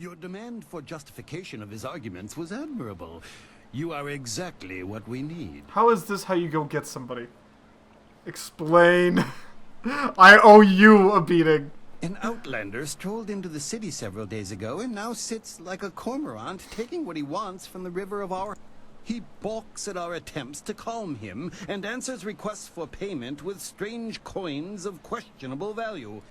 Your demand for justification of his arguments was admirable. You are exactly what we need. How is this how you go get somebody? Explain. I owe you a beating. An outlander strolled into the city several days ago and now sits like a cormorant taking what he wants from the river of our... He balks at our attempts to calm him and answers requests for payment with strange coins of questionable value.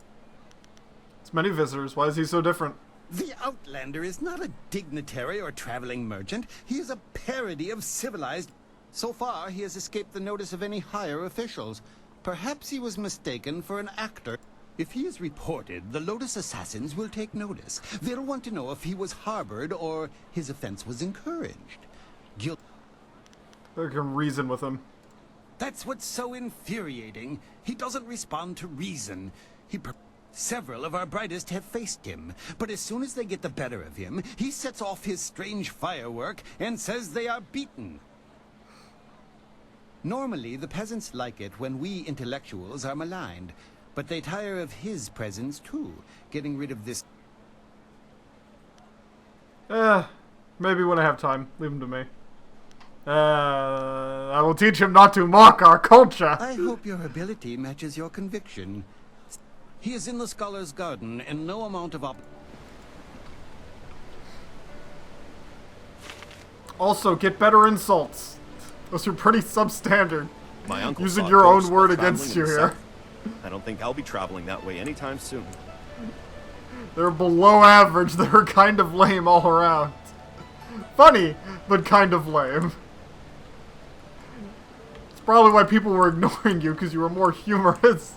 It's many visitors. Why is he so different? The outlander is not a dignitary or traveling merchant. He is a parody of civilized... So far, he has escaped the notice of any higher officials. Perhaps he was mistaken for an actor. If he is reported, the Lotus assassins will take notice. They'll want to know if he was harbored or his offense was encouraged. Guilt... They can reason with him. That's what's so infuriating. He doesn't respond to reason. Several of our brightest have faced him, but as soon as they get the better of him, he sets off his strange firework and says they are beaten. Normally, the peasants like it when we intellectuals are maligned, but they tire of his presence too, getting rid of this... Maybe when I have time. Leave him to me. I will teach him not to mock our culture. I hope your ability matches your conviction. He is in the Scholar's Garden, and no amount of Also, get better insults. Those are pretty substandard. My uncle using saw your own ghosts word while against you traveling in the here. south. I don't think I'll be traveling that way anytime soon. They're below average. They're kind of lame all around. Funny, but kind of lame. It's probably why people were ignoring you, because you were more humorous.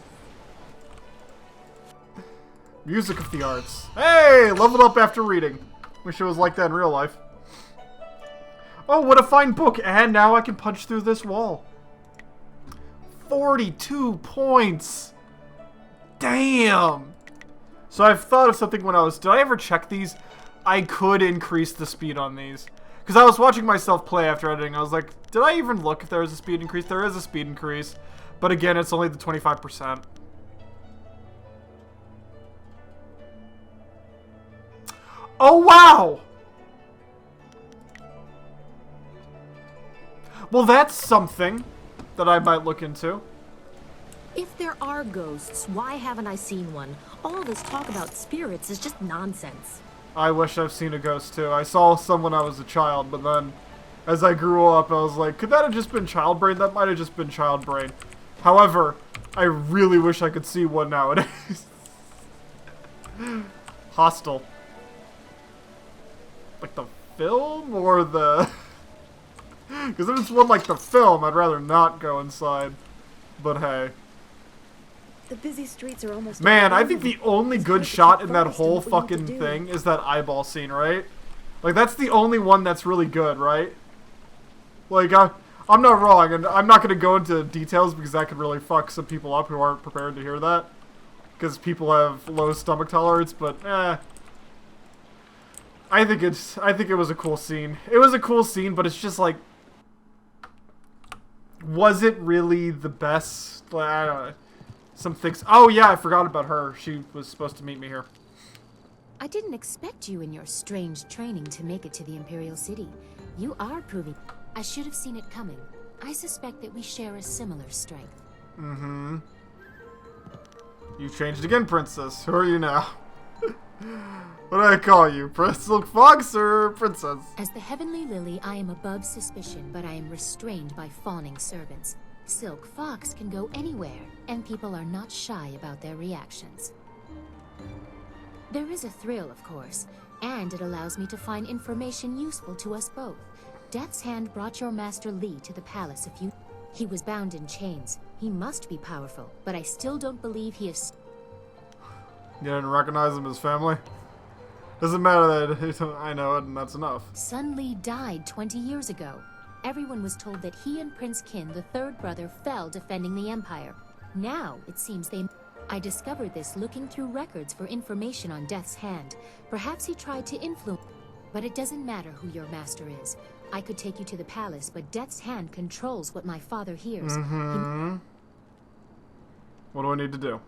Music of the arts. Hey! Leveled up after reading. Wish it was like that in real life. Oh, what a fine book! And now I can punch through this wall. 42 points! Damn! So I've thought of something when I was... Did I ever check these? I could increase the speed on these. Because I was watching myself play after editing. I was like, did I even look if there was a speed increase? There is a speed increase. But again, it's only the 25%. Oh, wow! Well, that's something that I might look into. If there are ghosts, why haven't I seen one? All this talk about spirits is just nonsense. I wish I've seen a ghost too. I saw some when I was a child, but then as I grew up, I was like, could that have just been child brain? That might have just been child brain. However, I really wish I could see one nowadays. Hostile. Like the film or the... Because if it's one like the film, I'd rather not go inside. But hey. The busy streets are almost... Man, I think the only good shot in that whole fucking thing is that eyeball scene, right? Like, that's the only one that's really good, right? Like, I'm not wrong, and I'm not going to go into details because that could really fuck some people up who aren't prepared to hear that. Because people have low stomach tolerance, but, I think it was a cool scene. It was a cool scene, but it's just like... Was it really the best? Like, I don't know. Some things... Oh, yeah, I forgot about her. She was supposed to meet me here. I didn't expect you in your strange training to make it to the Imperial City. You are proving... I should have seen it coming. I suspect that we share a similar strength. Mm-hmm. You changed again, Princess. Who are you now? What do I call you? Prince Silk Fox or Princess? As the Heavenly Lily, I am above suspicion, but I am restrained by fawning servants. Silk Fox can go anywhere, and people are not shy about their reactions. There is a thrill, of course, and it allows me to find information useful to us both. Death's Hand brought your master Lee to the palace a few... He was bound in chains. He must be powerful, but I still don't believe he is... You didn't recognize him as family? Doesn't matter that I know it, and that's enough. Sun Lee died 20 years ago. Everyone was told that he and Prince Qin, the third brother, fell defending the Empire. Now, it seems they... I discovered this looking through records for information on Death's Hand. Perhaps he tried to influence... But it doesn't matter who your master is. I could take you to the palace, but Death's Hand controls what my father hears. Mm-hmm. What do I need to do?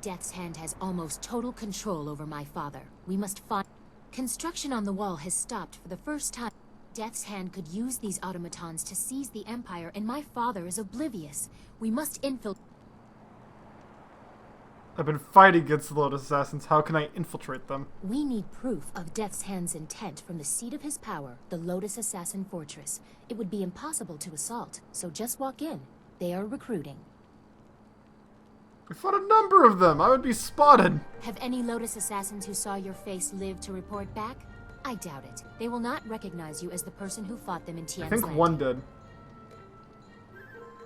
Death's Hand has almost total control over my father. We must find... Construction on the wall has stopped for the first time. Death's Hand could use these automatons to seize the Empire, and my father is oblivious. We must infiltrate. I've been fighting against the Lotus Assassins. How can I infiltrate them? We need proof of Death's Hand's intent from the seat of his power, the Lotus Assassin Fortress. It would be impossible to assault, so just walk in. They are recruiting. We fought a number of them. I would be spotted. Have any Lotus Assassins who saw your face live to report back? I doubt it. They will not recognize you as the person who fought them in Tian's I think Landing. one did.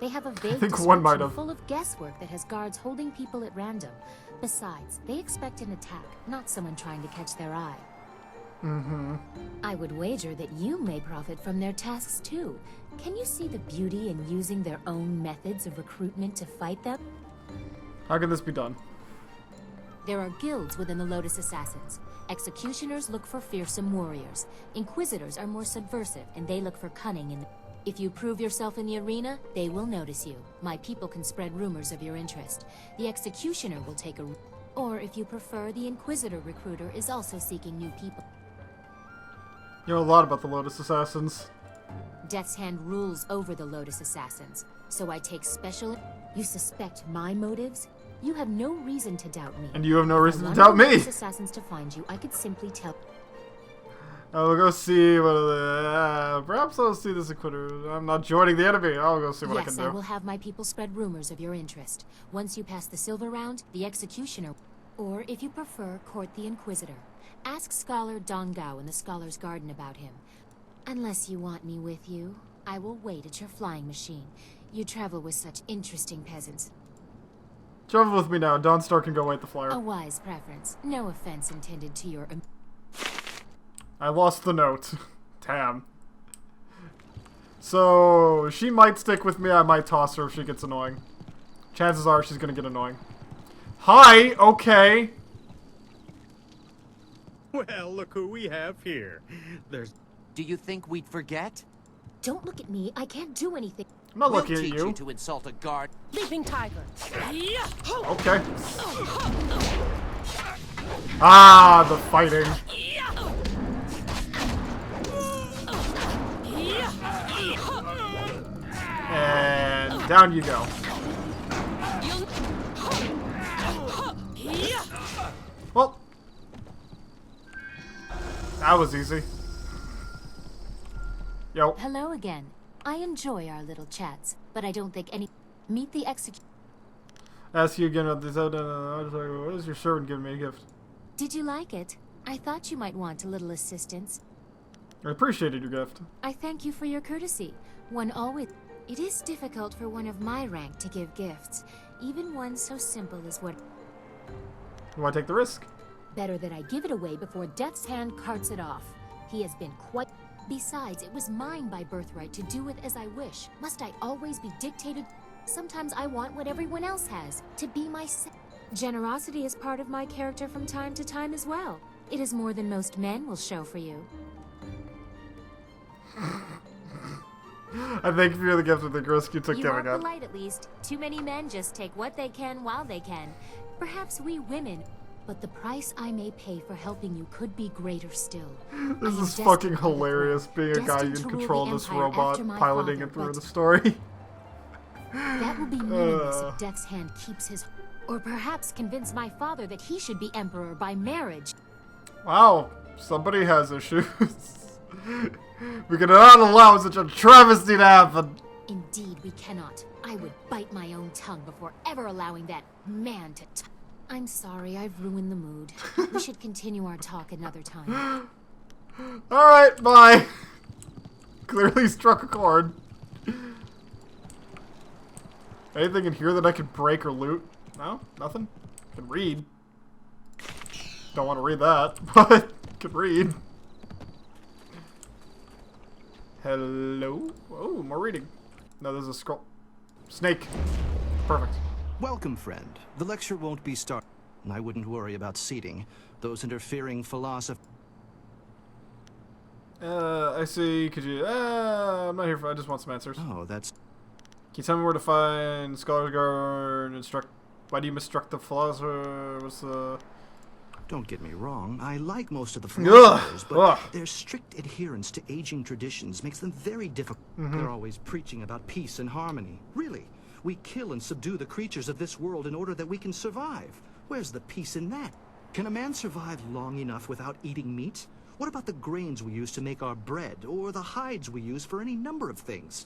They have a vague think one might description have. full of guesswork that has guards holding people at random. Besides, they expect an attack, not someone trying to catch their eye. Mm-hmm. I would wager that you may profit from their tasks too. Can you see the beauty in using their own methods of recruitment to fight them? How can this be done? There are guilds within the Lotus Assassins. Executioners look for fearsome warriors. Inquisitors are more subversive, and they look for cunning in the... If you prove yourself in the arena, they will notice you. My people can spread rumors of your interest. The Executioner will take a... Or, if you prefer, the Inquisitor recruiter is also seeking new people. You know a lot about the Lotus Assassins. Death's Hand rules over the Lotus Assassins, so I take special... You suspect my motives? You have no reason to doubt me. And you have no If I reason to wanted doubt the me. Lotus Assassins to find you, I could simply tell... I'll go see what perhaps I'll see this Inquisitor. I'm not joining the enemy. I'll go see what I can Yes, do. I will have my people spread rumors of your interest. Once you pass the silver round, the Executioner... Or, if you prefer, court the Inquisitor. Ask Scholar Dong Gao in the Scholar's Garden about him. Unless you want me with you, I will wait at your flying machine. You travel with such interesting peasants. Travel with me now. Dawnstar can go wait the flyer. A wise preference. No offense intended to your... I lost the note. Damn. So, she might stick with me. I might toss her if she gets annoying. Chances are she's gonna get annoying. Hi! Okay. Well, look who we have here. There's... Do you think we'd forget? Don't look at me. I can't do anything. I'm not We'll looking teach at you. to insult a guard. Leaping tiger. Okay. Ah, the fighting. And down you go. Well, that was easy. Yo. Hello again. I enjoy our little chats, but I don't think any... Meet the Executioner. Ask you again about this. What is your servant giving me a gift? Did you like it? I thought you might want a little assistance. I appreciated your gift. I thank you for your courtesy. One always... It is difficult for one of my rank to give gifts, even one so simple as what... You want to take the risk? Better that I give it away before Death's Hand carts it off. He has been quite... Besides, it was mine by birthright to do with as I wish. Must I always be dictated? Sometimes I want what everyone else has, to be myself. Generosity is part of my character from time to time as well. It is more than most men will show for you. I thank you for the gift of the risk you took You are giving up. polite at least. Too many men just take what they can while they can. Perhaps we women... But the price I may pay for helping you could be greater still. This I am is fucking destined for the hilarious, throne, being a guy who destined can to rule control the this Empire robot, after my piloting father, it through but the story. that will be meaningless if Death's Hand keeps his... Or perhaps convince my father that he should be emperor by marriage. Wow, somebody has issues. We cannot allow such a travesty to happen. Indeed, we cannot. I would bite my own tongue before ever allowing that man to... I'm sorry, I've ruined the mood. We should continue our talk another time. Alright, bye. Clearly struck a chord. Anything in here that I could break or loot? No? Nothing? I can read. Don't want to read that, but I can read. Hello? Oh, more reading. No, there's a scroll. Snake. Perfect. Welcome, friend. The lecture won't be started. I wouldn't worry about seating. Those interfering philosophers... I see. Could you... I'm not here for... I just want some answers. Oh, that's... Can you tell me where to find Scholar's Garden, instruct... Why do you mistruct the philosopher? What's the... Don't get me wrong, I like most of the philosophers, but their strict adherence to aging traditions makes them very difficult. They're always preaching about peace and harmony. Really, we kill and subdue the creatures of this world in order that we can survive. Where's the peace in that? Can a man survive long enough without eating meat? What about the grains we use to make our bread, or the hides we use for any number of things?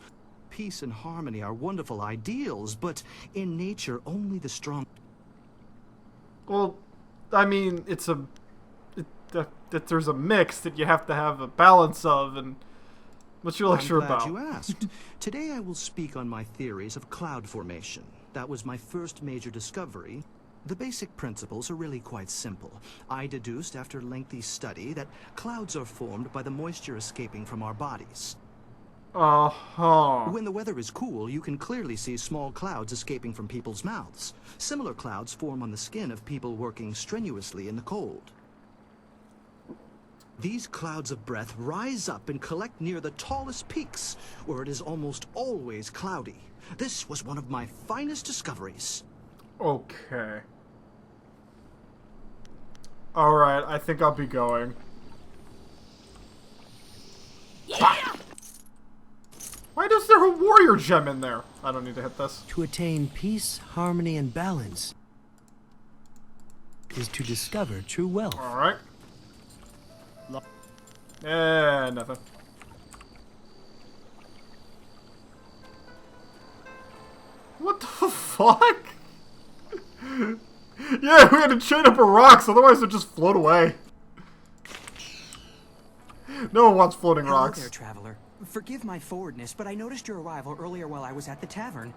Peace and harmony are wonderful ideals, but in nature, only the strong... Well, I mean, there's a mix that you have to have a balance of, and what's your lecture I'm glad about? you asked. Today I will speak on my theories of cloud formation. That was my first major discovery. The basic principles are really quite simple. I deduced after lengthy study that clouds are formed by the moisture escaping from our bodies. When the weather is cool, you can clearly see small clouds escaping from people's mouths. Similar clouds form on the skin of people working strenuously in the cold. These clouds of breath rise up and collect near the tallest peaks, where it is almost always cloudy. This was one of my finest discoveries. Okay. Alright, I think I'll be going. Yeah! Why is there a warrior gem in there? I don't need to hit this. To attain peace, harmony, and balance is to discover true wealth. Alright. Nothing. What the fuck? Yeah, we had to chain up a rocks, otherwise they'd just float away. No one wants floating rocks. Hello there, traveler. Forgive my forwardness, but I noticed your arrival earlier while I was at the tavern.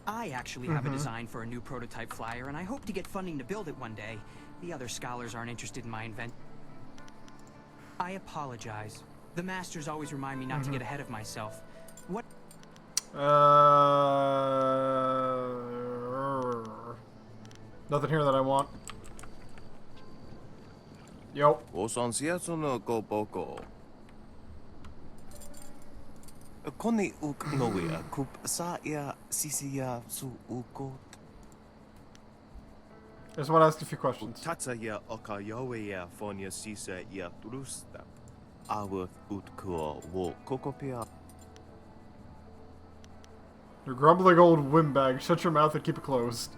I actually have a design for a new prototype flyer, and I hope to get funding to build it one day. The other scholars aren't interested in my invention. I apologize. The masters always remind me not to get ahead of myself. What? Nothing here that I want. Yo. Koni uk noia kup sa ia sisia su ukot. I just want to ask a few questions. Tatsa ia oka yawe ia fonia sisa ia trusta. Awa utkuo wo kokopia. You're grumbling old windbag. Shut your mouth and keep it closed.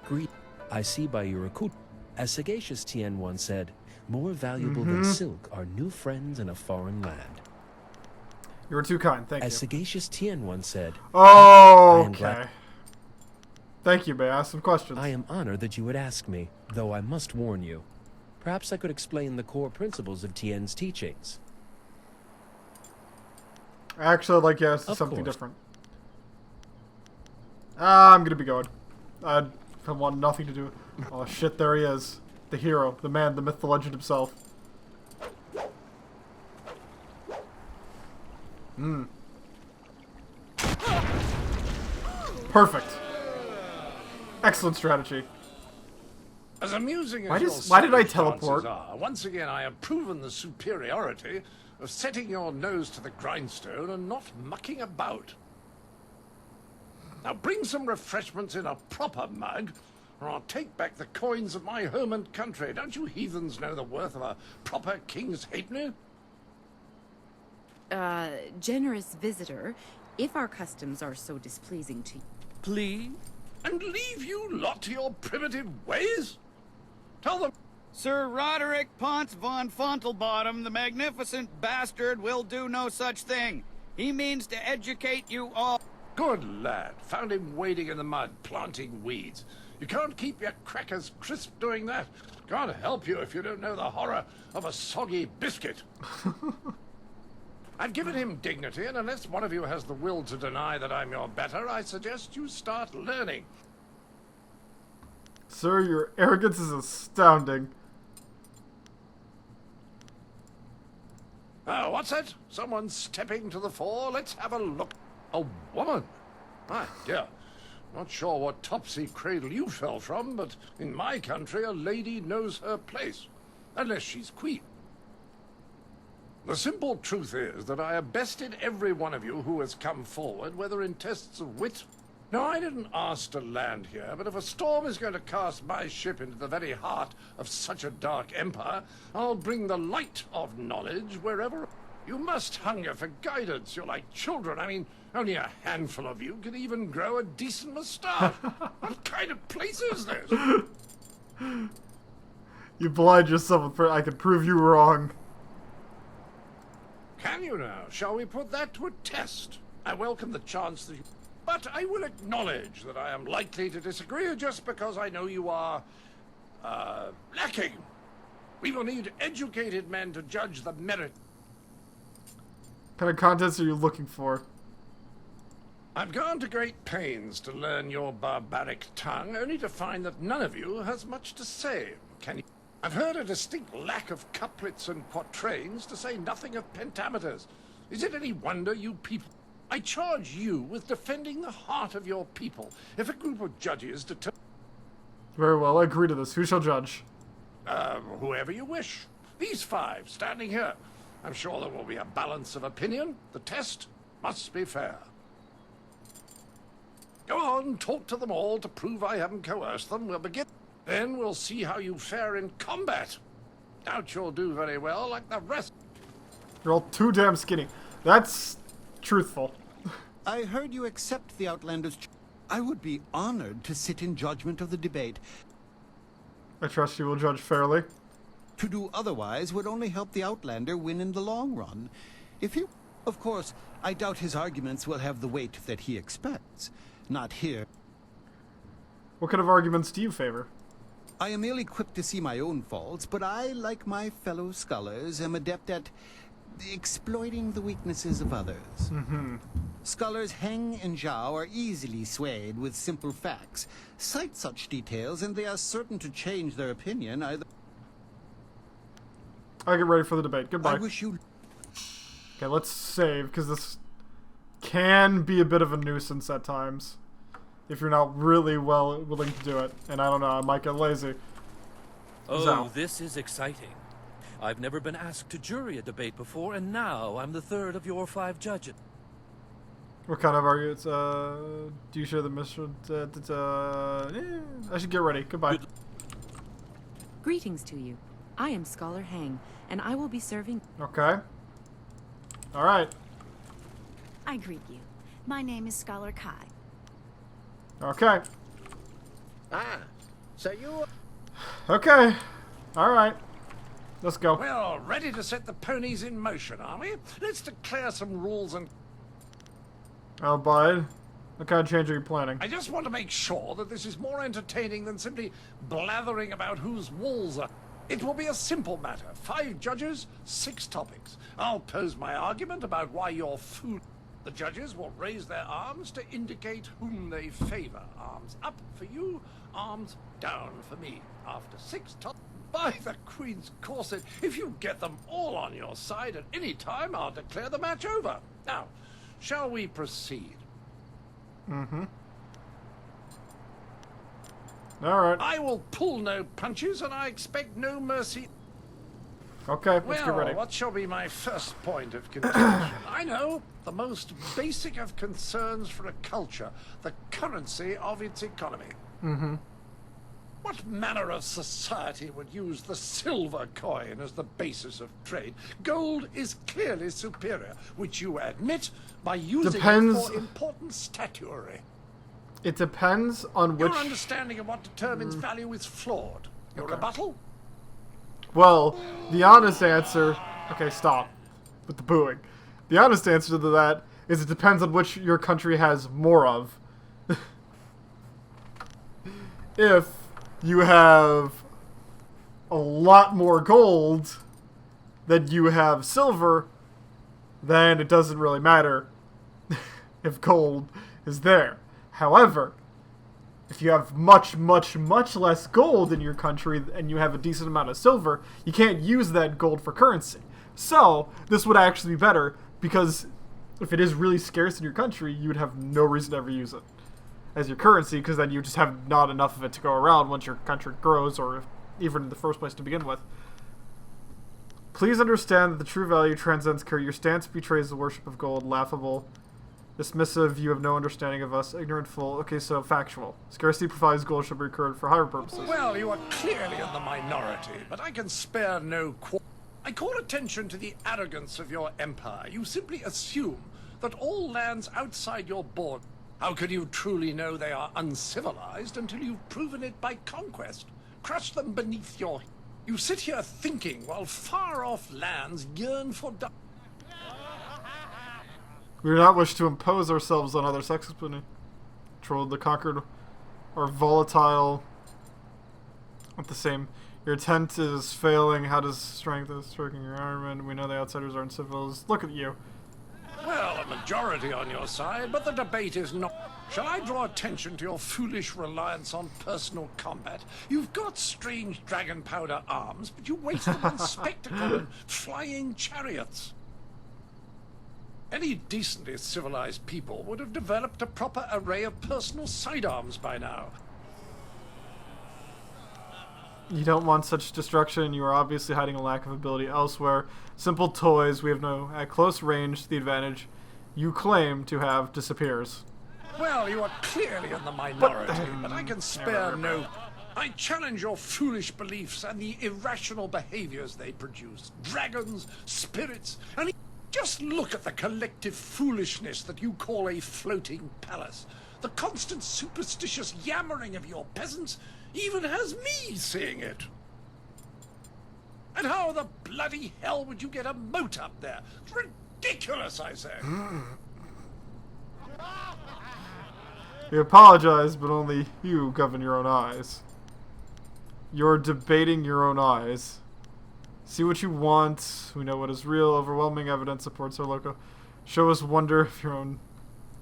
Greet. I see by your akut. As sagacious Tien once said, more valuable than silk are new friends in a foreign land. You were too kind, thank you. As sagacious Tien once said, oh, okay. Thank you, may I ask some questions? I am honored that you would ask me, though I must warn you. Perhaps I could explain the core principles of Tien's teachings. Actually, I'd like to ask something different. I'm gonna be going. I want nothing to do. Oh shit, there he is. The hero, the man, the myth, the legend himself. Perfect. Excellent strategy. As amusing as why did I teleport? Once again, I have proven the superiority of setting your nose to the grindstone and not mucking about. Now bring some refreshments in a proper mug, or I'll take back the coins of my home and country. Don't you heathens know the worth of a proper king's halfpenny? Generous visitor, if our customs are so displeasing to you. Please? And leave you lot to your primitive ways? Tell them... Sir Roderick Ponce von Fontelbottom, the magnificent bastard, will do no such thing. He means to educate you all. Good lad. Found him wading in the mud, planting weeds. You can't keep your crackers crisp doing that. Can't help you if you don't know the horror of a soggy biscuit. I've given him dignity, and unless one of you has the will to deny that I'm your better, I suggest you start learning. Sir, your arrogance is astounding. Oh, what's that? Someone stepping to the fore? Let's have a look. A woman? My dear. Not sure what topsy cradle you fell from, but in my country a lady knows her place. Unless she's queen. The simple truth is that I have bested every one of you who has come forward, whether in tests of wit No, I didn't ask to land here, but if a storm is going to cast my ship into the very heart of such a dark empire, I'll bring the light of knowledge wherever. You must hunger for guidance. You're like children. I mean, only a handful of you can even grow a decent moustache. What kind of place is this? You blind yourself with I can prove you wrong. Can you now? Shall we put that to a test? I welcome the chance that you... But I will acknowledge that I am likely to disagree just because I know you are, lacking. We will need educated men to judge the merit. What kind of contents are you looking for? I've gone to great pains to learn your barbaric tongue, only to find that none of you has much to say. Can you... I've heard a distinct lack of couplets and quatrains, to say nothing of pentameters. Is it any wonder you people... I charge you with defending the heart of your people. If a group of judges determine... Very well, I agree to this. Who shall judge? Whoever you wish. These 5 standing here. I'm sure there will be a balance of opinion. The test must be fair. Go on, talk to them all to prove I haven't coerced them. We'll begin. Then we'll see how you fare in combat. Doubt you'll do very well like the rest. You're all too damn skinny. That's truthful. I heard you accept the Outlander's... I would be honored to sit in judgment of the debate. I trust you will judge fairly. To do otherwise would only help the Outlander win in the long run. If he... Of course, I doubt his arguments will have the weight that he expects. Not here. What kind of arguments do you favor? I am ill-equipped to see my own faults, but I, like my fellow scholars, am adept at exploiting the weaknesses of others. Scholars Heng and Zhao are easily swayed with simple facts. Cite such details, and they are certain to change their opinion either... I get ready for the debate. Goodbye. I wish you... Okay, let's save, because this can be a bit of a nuisance at times. If you're not really willing to do it. And I don't know, I might get lazy. Oh, this is exciting. I've never been asked to jury a debate before, and now I'm the 3rd of your 5 judges. What kind of arguments? Do you share the mission? I should get ready. Goodbye. Greetings to you. I am Scholar Hang, and I will be serving... Okay. Alright. I greet you. My name is Scholar Kai. Okay. Ah, so you... Okay. Alright. Let's go. Well, ready to set the ponies in motion, are we? Let's declare some rules and... Oh, bud. What kind of change are you planning? I just want to make sure that this is more entertaining than simply blathering about whose walls are... It will be a simple matter. 5 judges, 6 topics. I'll pose my argument about why you're fool... The judges will raise their arms to indicate whom they favor. Arms up for you, arms down for me. After 6 topics... By the Queen's corset, if you get them all on your side at any time, I'll declare the match over. Now, shall we proceed? Alright. I will pull no punches, and I expect no mercy. Okay, let's get ready. Well, what shall be my first point of contention? I know, the most basic of concerns for a culture, the currency of its economy. What manner of society would use the silver coin as the basis of trade? Gold is clearly superior, which you admit by using it for important statuary. It depends on which... Your understanding of what determines value is flawed. Your rebuttal? Well, the honest answer... Okay, stop with the booing. The honest answer to that is it depends on which your country has more of. If you have a lot more gold than you have silver, then it doesn't really matter if gold is there. However, if you have much, much, much less gold in your country and you have a decent amount of silver, you can't use that gold for currency. So, this would actually be better, because if it is really scarce in your country, you would have no reason to ever use it as your currency, because then you just have not enough of it to go around once your country grows, or even in the first place to begin with. Please understand that the true value transcends care. Your stance betrays the worship of gold. Laughable. Dismissive, you have no understanding of us. Ignorant fool. Okay, so factual. Scarcity provides gold should be recurred for higher purposes. Well, you are clearly in the minority, but I can spare no I call attention to the arrogance of your empire. You simply assume that all lands outside your borders. How can you truly know they are uncivilized until you've proven it by conquest? Crush them beneath your... You sit here thinking while far-off lands yearn for... We do not wish to impose ourselves on other sexes, but controlled the conquered are volatile. Not the same. Your intent is failing. How does strength is striking your armament? We know the outsiders are uncivil. Look at you. Well, a majority on your side, but the debate is not... Shall I draw attention to your foolish reliance on personal combat? You've got strange dragon powder arms, but you waste them on spectacle and flying chariots. Any decently civilized people would have developed a proper array of personal sidearms by now. You don't want such destruction. You are obviously hiding a lack of ability elsewhere. Simple toys we have no... At close range, the advantage you claim to have disappears. Well, you are clearly in the minority, but I can spare no... I challenge your foolish beliefs and the irrational behaviors they produce. Dragons, spirits, and... Just look at the collective foolishness that you call a floating palace. The constant superstitious yammering of your peasants even has me seeing it. And how the bloody hell would you get a moat up there? It's ridiculous, I say. We apologize, but only you govern your own eyes. You're debating your own eyes. See what you want. We know what is real. Overwhelming evidence supports our logo. Show us wonder if your own...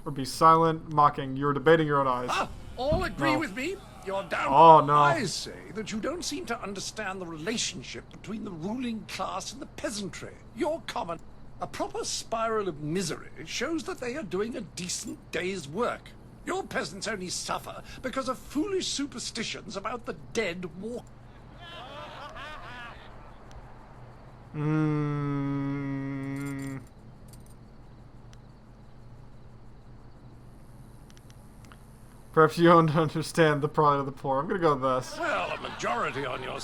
Or be silent, mocking. You're debating your own eyes. Ah, all agree with me? You're down. Oh, no. I say that you don't seem to understand the relationship between the ruling class and the peasantry. Your common... A proper spiral of misery shows that they are doing a decent day's work. Your peasants only suffer because of foolish superstitions about the dead walk... Perhaps you don't understand the pride of the poor. I'm gonna go with this. Well, a majority on your...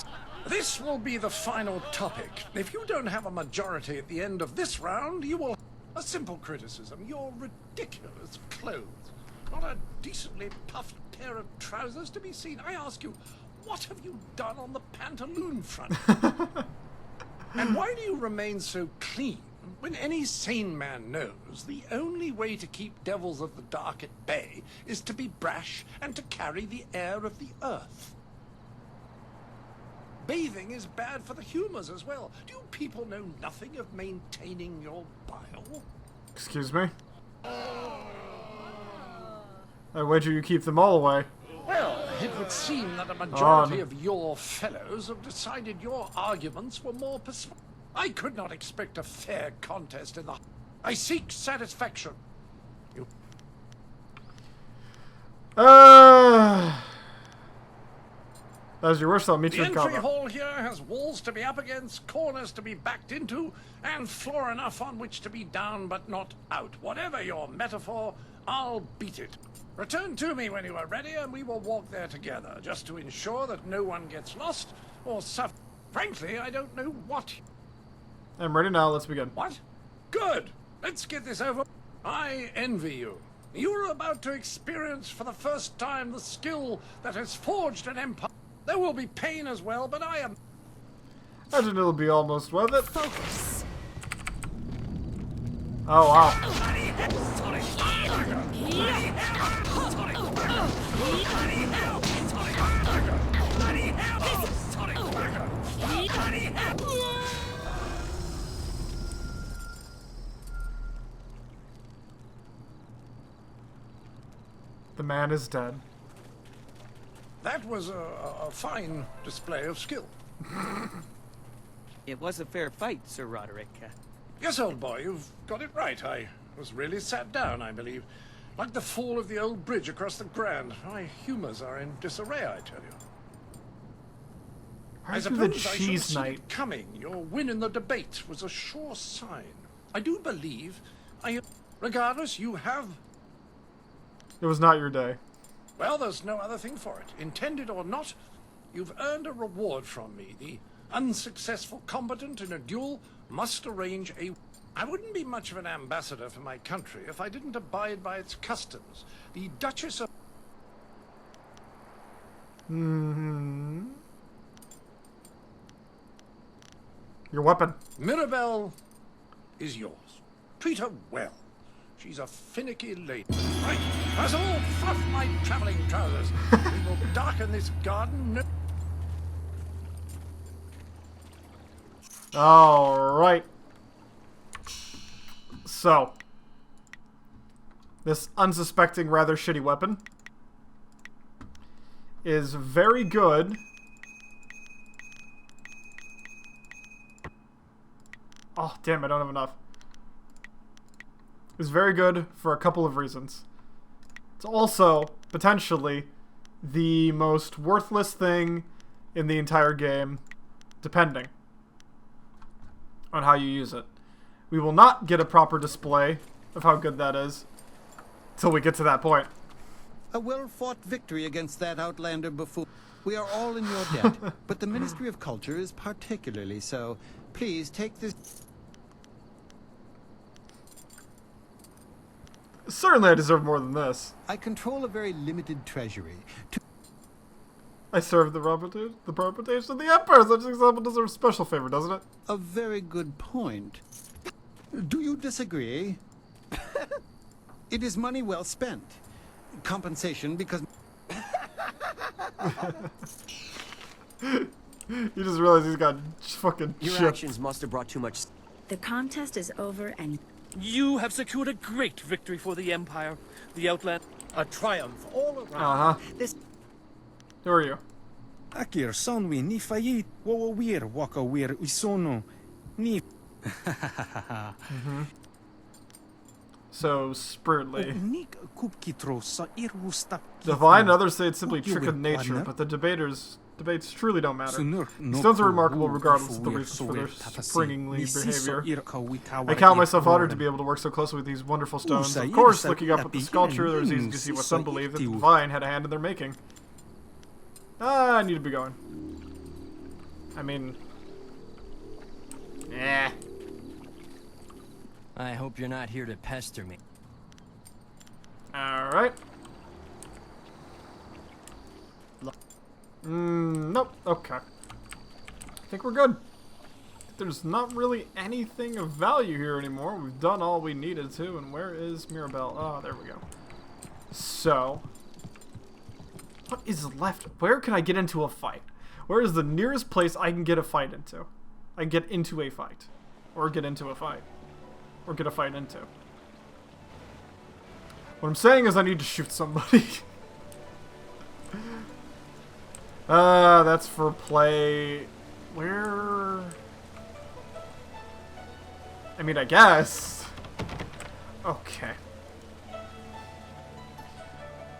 This will be the final topic. If you don't have a majority at the end of this round, you will... A simple criticism. Your ridiculous clothes. Not a decently puffed pair of trousers to be seen. I ask you, what have you done on the pantaloon front? And why do you remain so clean when any sane man knows the only way to keep devils of the dark at bay is to be brash and to carry the air of the earth? Bathing is bad for the humors as well. Do you people know nothing of maintaining your bile? Excuse me? I wager you keep them all away. Well, it would seem that a majority of your fellows have decided your arguments were more persuasive. I could not expect a fair contest in the... I seek satisfaction. You... As your wish, I'll meet you in combat. The entry combat. hall here has walls to be up against, corners to be backed into, and floor enough on which to be down but not out. Whatever your metaphor, I'll beat it. Return to me when you are ready, and we will walk there together, just to ensure that no one gets lost or suffer. Frankly, I don't know what... I'm ready now, let's begin. What? Good! Let's get this over. I envy you. You're about to experience for the first time the skill that has forged an empire. There will be pain as well, but I am... Imagine it'll be almost worth it. Focus. Oh, wow. The man is dead. That was a fine display of skill. It was a fair fight, Sir Roderick. Yes, old boy, you've got it right. I was really sat down, I believe. Like the fall of the old bridge across the Grand. My humors are in disarray, I tell you. I suppose I should have seen it coming. Your win in the debate was a sure sign. I do believe I... Regardless, you have... It was not your day. Well, there's no other thing for it. Intended or not, you've earned a reward from me. The unsuccessful combatant in a duel must arrange a... I wouldn't be much of an ambassador for my country if I didn't abide by its customs. The Duchess of... Mm-hmm. Your weapon. Mirabelle is yours. Treat her well. She's a finicky lady. Right, that's all. Fluff my traveling trousers. We will darken this garden. Alright. So. This unsuspecting, rather shitty weapon is very good. Oh, damn, I don't have enough. It's very good for a couple of reasons. It's also, potentially, the most worthless thing in the entire game, depending on how you use it. We will not get a proper display of how good that is till we get to that point. A well-fought victory against that outlander before. We are all in your debt, but the Ministry of Culture is particularly so. Please take this... Certainly I deserve more than this. I control a very limited treasury. I serve the reputation of the Empire. Such an example deserves special favor, doesn't it? A very good point. Do you disagree? It is money well spent. Compensation because... You just realized he's got fucking Your chipped. actions must have brought too much... The contest is over and... You have secured a great victory for the Empire. The Outland... A triumph all around. Uh-huh. This... Who are you? Akir sonwi ni fayit wawawir wakawir isono ni. So, spurtly. Nik kupkitro sa irwusta. Divine and others say it's simply trick of nature, but the debates truly don't matter. These stones are remarkable regardless of the reasons for their springingly behavior. I count myself honored to be able to work so closely with these wonderful stones. Of course, looking up at the sculpture, there's easy to see what some believe that the Divine had a hand in their making. Ah, I need to be going. I mean... Eh. I hope you're not here to pester me. Alright. Nope. Okay. I think we're good. There's not really anything of value here anymore. We've done all we needed to. And where is Mirabelle? Oh, there we go. So... what is left? Where can I get into a fight? Where is the nearest place I can get a fight into? I can get into a fight. Or get into a fight. Or get a fight into. What I'm saying is I need to shoot somebody. That's for play. Where? I mean, I guess. Okay.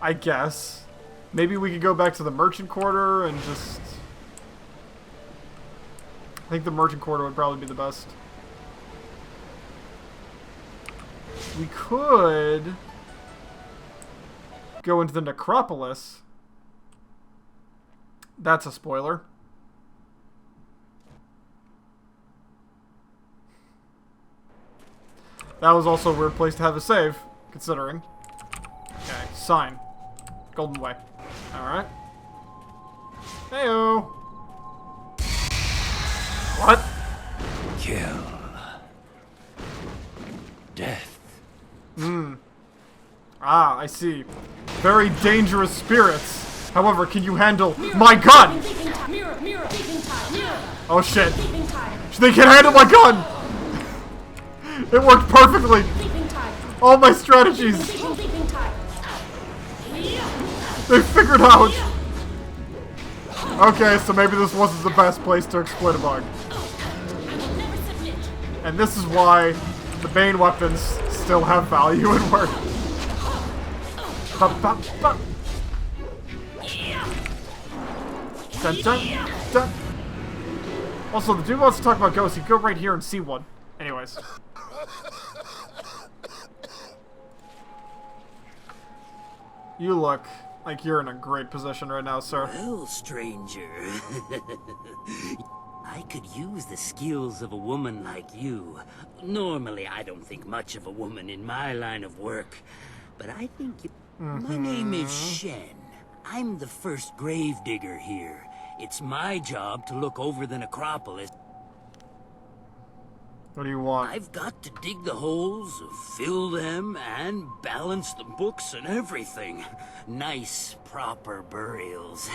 I guess. Maybe we could go back to the merchant quarter and just... I think the merchant quarter would probably be the best. We could go into the necropolis. That's a spoiler. That was also a weird place to have a save, considering. Okay, sign. Golden Way. Alright. Heyo. What? Kill. Death. Ah, I see. Very dangerous spirits. However, can you handle my gun? Oh shit. They can handle my gun! It worked perfectly! All my strategies! They figured out! Okay, so maybe this wasn't the best place to exploit a bug. And this is why the Bane weapons still have value and work. Dun, dun, dun. Also, the dude wants to talk about ghosts. You go right here and see one. Anyways. You look like you're in a great position right now, sir. Well, stranger, I could use the skills of a woman like you. Normally, I don't think much of a woman in my line of work, but I think you... My name is Shen. I'm the first gravedigger here. It's my job to look over the necropolis. What do you want? I've got to dig the holes, fill them, and balance the books and everything. Nice, proper burials.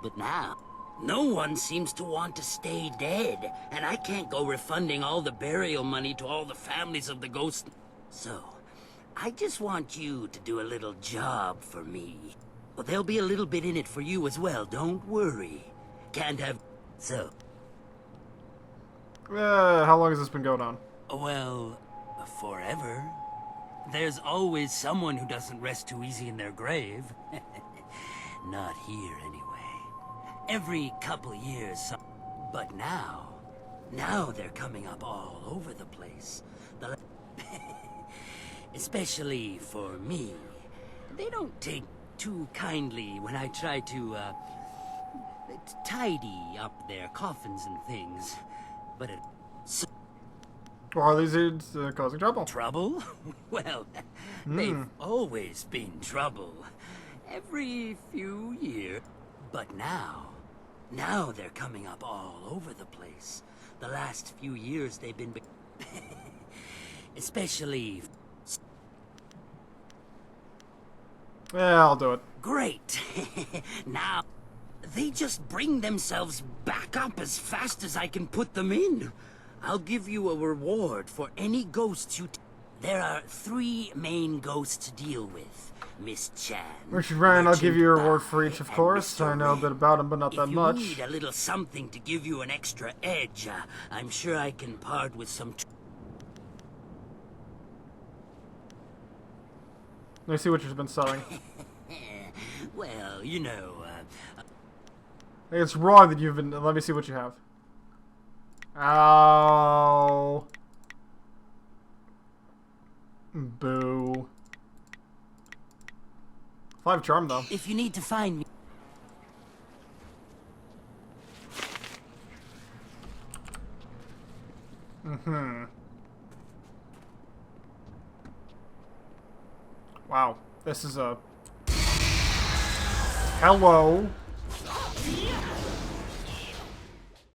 But now, no one seems to want to stay dead, and I can't go refunding all the burial money to all the families of the ghosts. So, I just want you to do a little job for me. Well, there'll be a little bit in it for you as well, don't worry. Can't have... So... How long has this been going on? Well, forever. There's always someone who doesn't rest too easy in their grave. Not here, anyway. Every couple years, but now they're coming up all over the place. Especially for me. They don't take too kindly when I try to, tidy up their coffins and things. But it... Or are these dudes causing trouble? Trouble? Well, they've always been trouble. Every few years. But now they're coming up all over the place. The last few years they've been... Especially... Yeah, I'll do it. Great. Now... They just bring themselves back up as fast as I can put them in. I'll give you a reward for any ghosts you... There are 3 main ghosts to deal with. Miss Chan. Richard Ryan, I'll give you a reward for each, of course. I know a bit about him, but not that much. If you need a little something to give you an extra edge, I'm sure I can part with some... Let me see what you've been selling. Well, you know... It's wrong that you've been... Let me see what you have. Ow. Boo. 5 charm, though. If you need to find me... Wow. This is a... Hello.